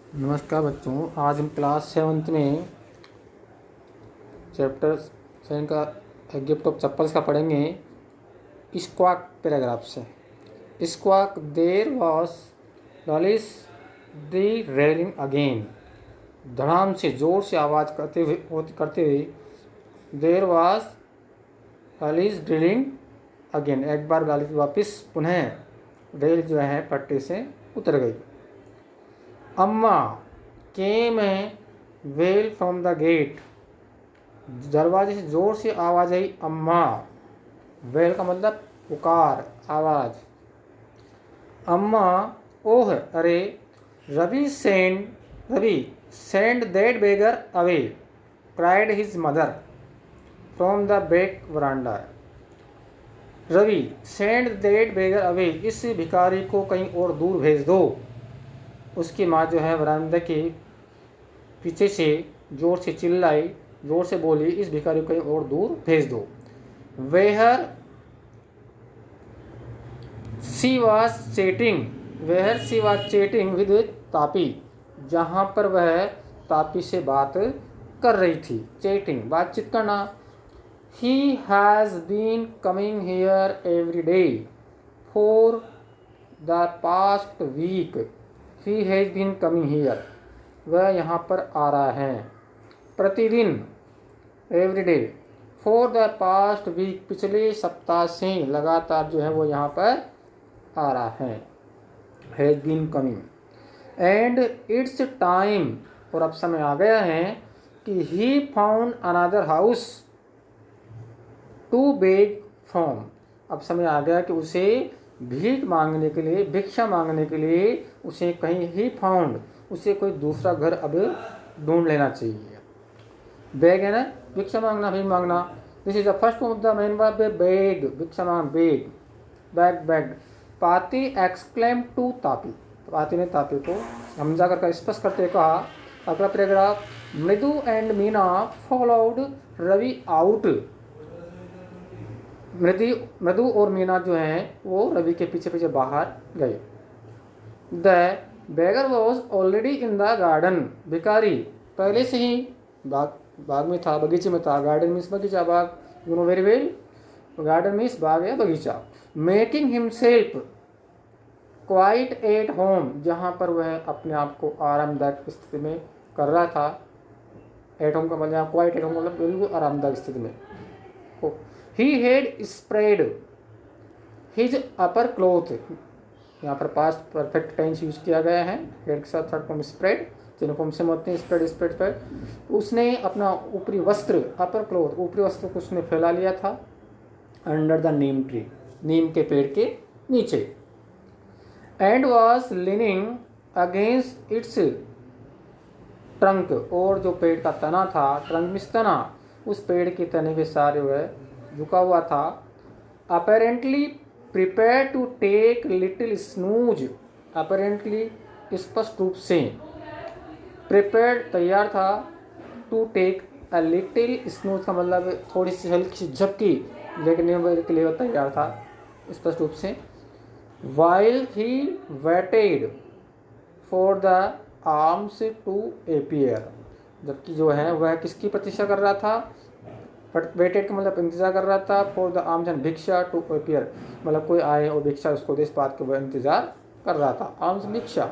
नमस्कार बच्चों, आज हम क्लास 7th में चैप्टर 7 का ए गिफ्ट ऑफ चप्पल्स का पढ़ेंगे। स्क्वाक पैराग्राफ से। Squawk there was lawless the railing again. धड़ाम से ज़ोर से आवाज़ करते हुए there was lawless drilling again. एक बार लॉलिस वापस पुनः रेल जो है पट्टी से उतर गई। अम्मा केम ए वेल फ्रॉम द गेट। दरवाजे से जोर से आवाज आई अम्मा। वेल का मतलब पुकार, आवाज। अम्मा ओह अरे। Ravi send that beggar away cried his mother from the back veranda. Ravi send that beggar away, इस भिखारी को कहीं और दूर भेज दो। उसकी माँ जो है वरांडा के पीछे से जोर से चिल्लाई, जोर से बोली, इस भिखारी को कहीं और दूर भेज दो। वेहर she was chatting with Tapi, जहाँ पर वह तापी से बात कर रही थी। चैटिंग बातचीत करना। He has been coming here every day for the past week. He has been coming here, वह यहाँ पर आ रहा है प्रतिदिन। Every day for the past week, पिछले सप्ताह से लगातार जो है वो यहाँ पर आ रहा है। Has been coming and it's time, और अब समय आ गया है कि he found another house to beg from. अब समय आ गया कि उसे भीख मांगने के लिए, भिक्षा मांगने के लिए उसे कहीं ही फाउंड, उसे कोई दूसरा घर अब ढूंढ लेना चाहिए। बेग है ना, भिक्षा मांगना, भीख मांगना। This is the first of the main verb beg, भिक्षा मांग, beg, bag, bag. Pati exclaim to Tapi, Pati ने तापी को हमजा कर स्पष्ट करते कहा। अगला paragraph, Mridu and Meena followed Ravi out. Mridu और मीना जो हैं वो रवि के पीछे पीछे बाहर गए। The beggar was already in the garden, भिखारी पहले से ही बाग में था, बगीचे में था। गार्डन मीन्स बगीचा, बाग, you know very well. Garden means बाग या बगीचा। Making himself quite at home, जहाँ पर वह अपने आप को आरामदायक स्थिति में कर रहा था। एट होम का मतलब क्वाइट एट होम मतलब बिल्कुल आरामदायक स्थिति में। He had spread his upper cloth, यहाँ पर पास्ट परफेक्ट टेंस यूज किया गया है। हेड के साथ थर्ड फॉर्म स्प्रेड, तीनों फॉर्म से होते हैं। स्प्रेड पर उसने अपना ऊपरी वस्त्र, अपर क्लोथ, ऊपरी वस्त्र को उसने फैला लिया था। अंडर द नीम ट्री, नीम के पेड़ के नीचे। And was leaning against it's trunk, और जो पेड़ का तना था, ट्रंक मीन्स तना, उस पेड़ के तने के सारे वह झुका हुआ था। Apparently prepare to take little snooze, apparently स्पष्ट रूप से, प्रिपेयर तैयार था, to take a little snooze का मतलब थोड़ी सी हल्की सी झपकी लेकिन के लिए तैयार था स्पष्ट रूप से। While he waited for the arms to appear, जबकि जो है वह किसकी प्रतीक्षा कर रहा था। वेटेड का मतलब इंतजार कर रहा था। फॉर द आर्म्स एंड भिक्षा टू अपीयर, मतलब कोई आए और भिक्षा उसको दे, इस बात के वह इंतजार कर रहा था। आर्म्स भिक्षा।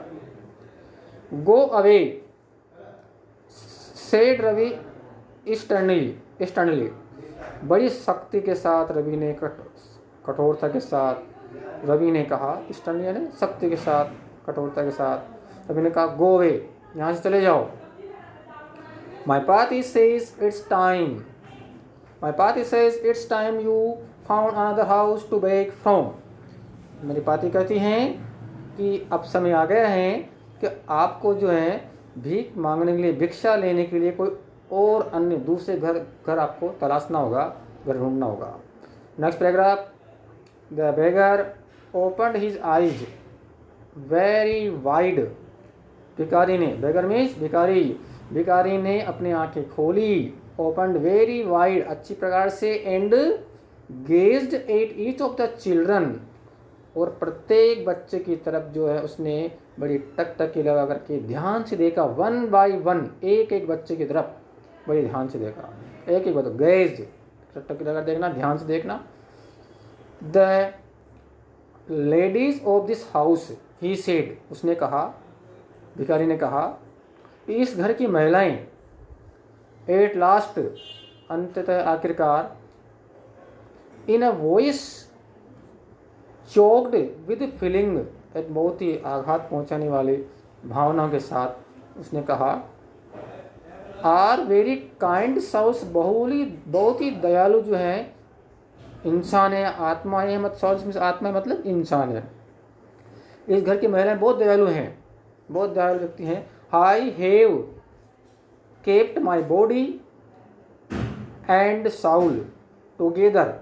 Go away said Ravi sternly, बड़ी सख्ती के साथ रवि ने, कठोरता के साथ रवि ने कहा। स्टर्नली यानी सख्ती के साथ, कठोरता के साथ रवि ने कहा गो अवे, यहाँ से चले जाओ। My Pati says it's time. My Pati says it's time you found another house to beg from. मेरी पाती कहती हैं कि अब समय आ गया है कि आपको जो है भीख मांगने के लिए, भिक्षा लेने के लिए कोई और अन्य दूसरे घर आपको तलाशना होगा, घर ढूंढना होगा। Next paragraph, the beggar opened his eyes very wide. भिखारी ने, बेगर मीन्स भिखारी, भिखारी ने अपनी आंखें खोली। ओपनड वेरी वाइड, अच्छी प्रकार से। And gazed at each of the children, और प्रत्येक बच्चे की तरफ जो है उसने बड़ी टकटकी लगा करके ध्यान से देखा, 1 बाय 1, एक एक बच्चे की तरफ बड़ी ध्यान से देखा, एक एक बच्चा, गेज, टकटकी लगा देखना, ध्यान से देखना। The ladies of this house, he said, उसने कहा, भिखारी ने कहा, इस घर की महिलाएं, एट लास्ट, अंततः आखिरकार, in a voice choked with feeling, एक बहुत ही आघात पहुंचाने वाली भावनाओं के साथ उसने कहा, आर वेरी काइंड साउस, बहुत ही दयालु जो है इंसान है, आत्मा है, मत साउस आत्मा मतलब इंसान है। इस घर की महिलाएं बहुत दयालु हैं, बहुत दयालु व्यक्ति हैं। I have kept my body and soul together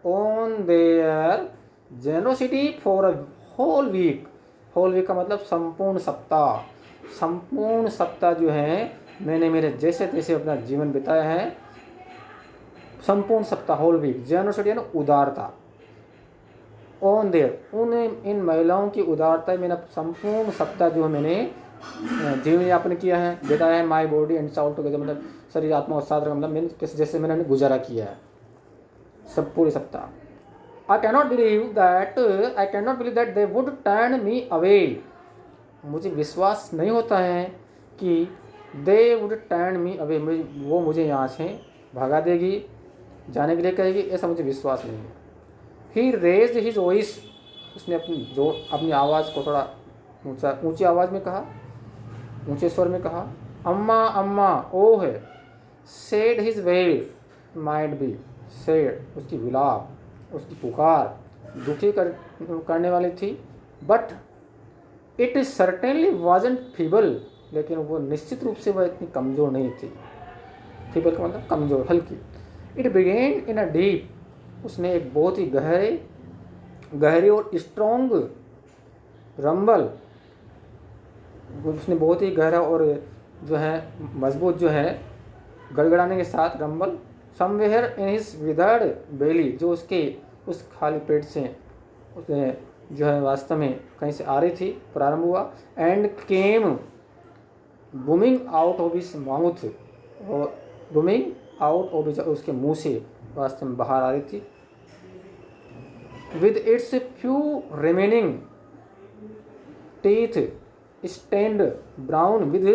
on their generosity for a whole week. Whole week का मतलब संपूर्ण सप्ताह, संपूर्ण सप्ताह जो है मैंने मेरे जैसे तैसे अपना जीवन बिताया है। संपूर्ण सप्ताह, होल वीक, जेनरोसिटी ना उदारता, ऑन देयर, उन इन महिलाओं की उदारता, मेरा संपूर्ण सप्ताह जो है मैंने जीवन यापन किया है, बिताया है। माई बॉडी एंड साउल टुगेदर मतलब शरीर आत्मा और साथ, मतलब मैंने किस जैसे मैंने गुजारा किया है सब पूरे सप्ताह। I cannot believe that they would turn me away, मुझे विश्वास नहीं होता है कि they would turn me away, वो मुझे यहाँ से भगा देगी, जाने के लिए कहेगी, ऐसा मुझे विश्वास नहीं है। ही रेज्ड हिज वॉइस, उसने अपनी आवाज़ को थोड़ा ऊंची आवाज़ में कहा, ऊंचे स्वर में कहा, अम्मा अम्मा, oh, said his wail, might be, said, उसकी विलाप, उसकी पुकार दुखी करने वाली थी। But it certainly wasn't feeble, लेकिन वो निश्चित रूप से वह इतनी कमज़ोर नहीं थी। फीबल का मतलब कमज़ोर, हल्की। It began in a deep, उसने एक बहुत ही गहरी और स्ट्रॉन्ग रंबल, उसने बहुत ही गहरा और जो है मजबूत जो है गड़गड़ाने के साथ rumble, somewhere in his withered belly, जो उसके उस खाली पेट से उसने जो है वास्तव में कहीं से आ रही थी, प्रारंभ हुआ। And came booming out of his mouth, और बूमिंग आउट ऑफ हिज, उसके मुंह से वास्तव में बाहर आ रही थी। With its few remaining teeth stand brown with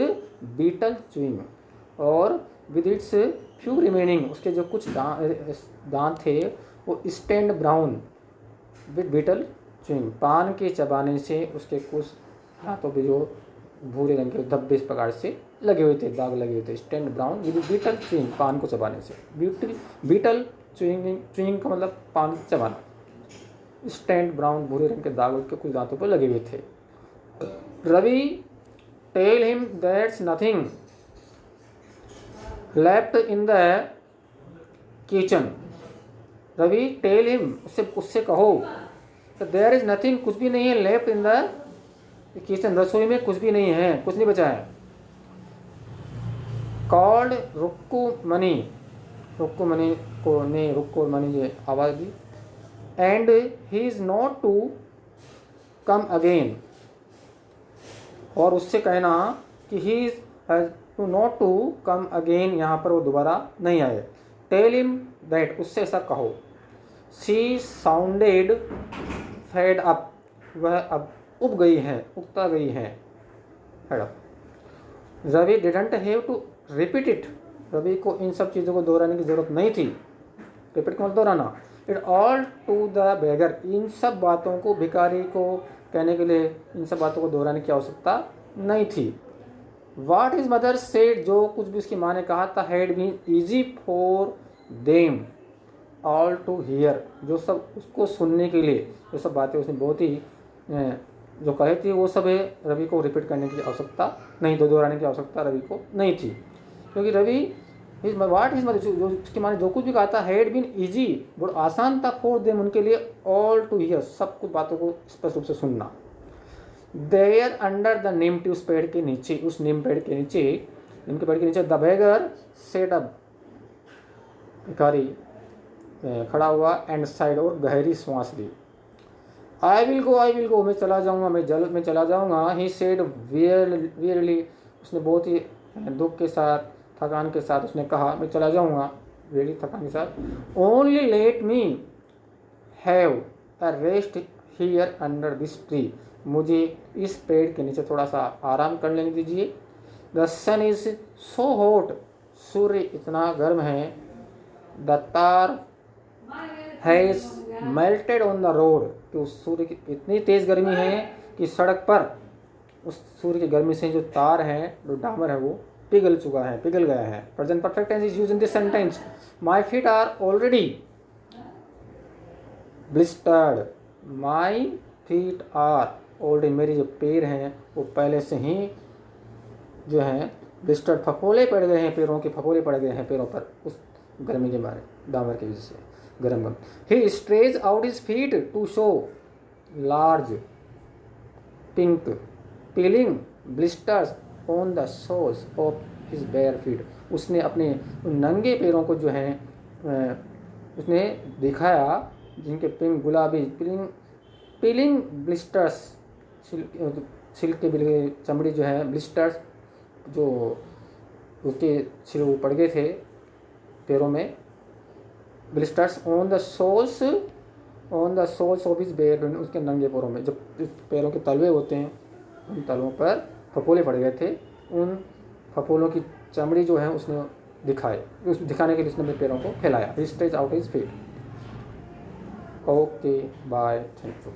betel chewing, और विद इट्स फ्यू रिमेनिंग, उसके जो कुछ दांत थे वो stand brown with betel chewing, पान के चबाने से उसके कुछ हाथों पे जो भूरे रंग के धब्बे इस प्रकार से लगे हुए थे, दाग लगे हुए थे। Stand brown with betel chewing, पान को चबाने से, बीटल च्यूइंग का मतलब पान चबाना। स्टैंड ब्राउन, भूरे रंग के दाग उसके कुछ दांतों पर लगे हुए थे। Ravi tell him that's nothing left in the kitchen, Ravi tell him, उससे कहो, देयर इज नथिंग, कुछ भी नहीं है, लेफ्ट इन द किचन, रसोई में कुछ भी नहीं है, कुछ नहीं बचा है। कॉल्ड रुक्कुमणि, रुक्कुमणि को ने रुक्कुमणि ये आवाज़ दी। And he is not to come again, और उससे कहना कि he is to not to come again, यहाँ पर वो दोबारा नहीं आए। टेल हिम दैट, उससे ऐसा कहो। शी साउंडेड फेड अप, वह अब उब गई है, उगता गई है, fed up. Ravi didn't have to repeat it, Ravi को इन सब चीज़ों को दोहराने की ज़रूरत नहीं थी। रिपीट को दोहराना। It all to the beggar, इन सब बातों को भिखारी को कहने के लिए इन सब बातों को दोहराने की आवश्यकता नहीं थी। वाट इज मदर सेड, जो कुछ भी उसकी माँ ने कहा था, had been easy for them all to hear, जो सब उसको सुनने के लिए जो सब बातें उसने बहुत ही जो कही थी वो सब है, रवि को रिपीट करने की आवश्यकता नहीं, दोहराने की आवश्यकता रवि को नहीं थी, क्योंकि रवि वाट इज मदर, जो उसकी माँ ने जो कुछ भी कहा था, हैड बीन ईजी, बहुत आसान था, फॉर देम, उनके लिए, ऑल टू हियर, सब कुछ बातों को स्पष्ट रूप से सुनना। There under the neem tree, उस पेड़ के नीचे, उस नीम पेड़ के नीचे, नीम के पेड़ के नीचे, द बेगर सेट अप, भिखारी खड़ा हुआ, एंड साइड, और गहरी सांस ली। आई विल गो, मैं चला जाऊँगा, मैं जल्द में चला जाऊँगा। ही सेड वियरली, उसने बहुत ही दुख के साथ, थकान के साथ उसने कहा, मैं चला जाऊँगा, वेरी थकान के साथ। Only let me have a rest here under this tree, मुझे इस पेड़ के नीचे थोड़ा सा आराम कर लेने दीजिए। The sun is so hot, सूर्य इतना गर्म है। The tar has melted on the road, कि उस सूर्य की इतनी तेज़ गर्मी है कि सड़क पर उस सूर्य की गर्मी से जो तार है, जो डामर है, वो पिघल चुका है, पिघल गया है। Present perfect tense is used in this sentence. My feet are already blistered, my feet are already, मेरे जो पैर हैं वो पहले से ही जो हैं ब्लिस्टर्ड, फफोले पड़ गए हैं, पैरों के फफोले पड़ गए हैं पैरों पर, उस गर्मी के मारे, डामर की वजह से गर्म। He stretch out his feet to show large pink peeling blisters on the soles of his bare feet, उसने अपने नंगे पैरों को जो है उसने दिखाया, जिनके पिंक गुलाबी पीलिंग ब्लिस्टर्स, छिलके के चमड़ी जो है, ब्लिस्टर्स जो उसके छिल पड़ गए थे पैरों में, blisters on the soles of his bare, उसके नंगे पैरों में, जब पैरों के तलवे होते हैं उन तलवों पर फफोले पड़ गए थे। उन फफोलों की चमड़ी जो है उसने उस दिखाने के लिए उसने अपने पैरों को फैलाया। He stretch out his feet. Okay bye, thank you.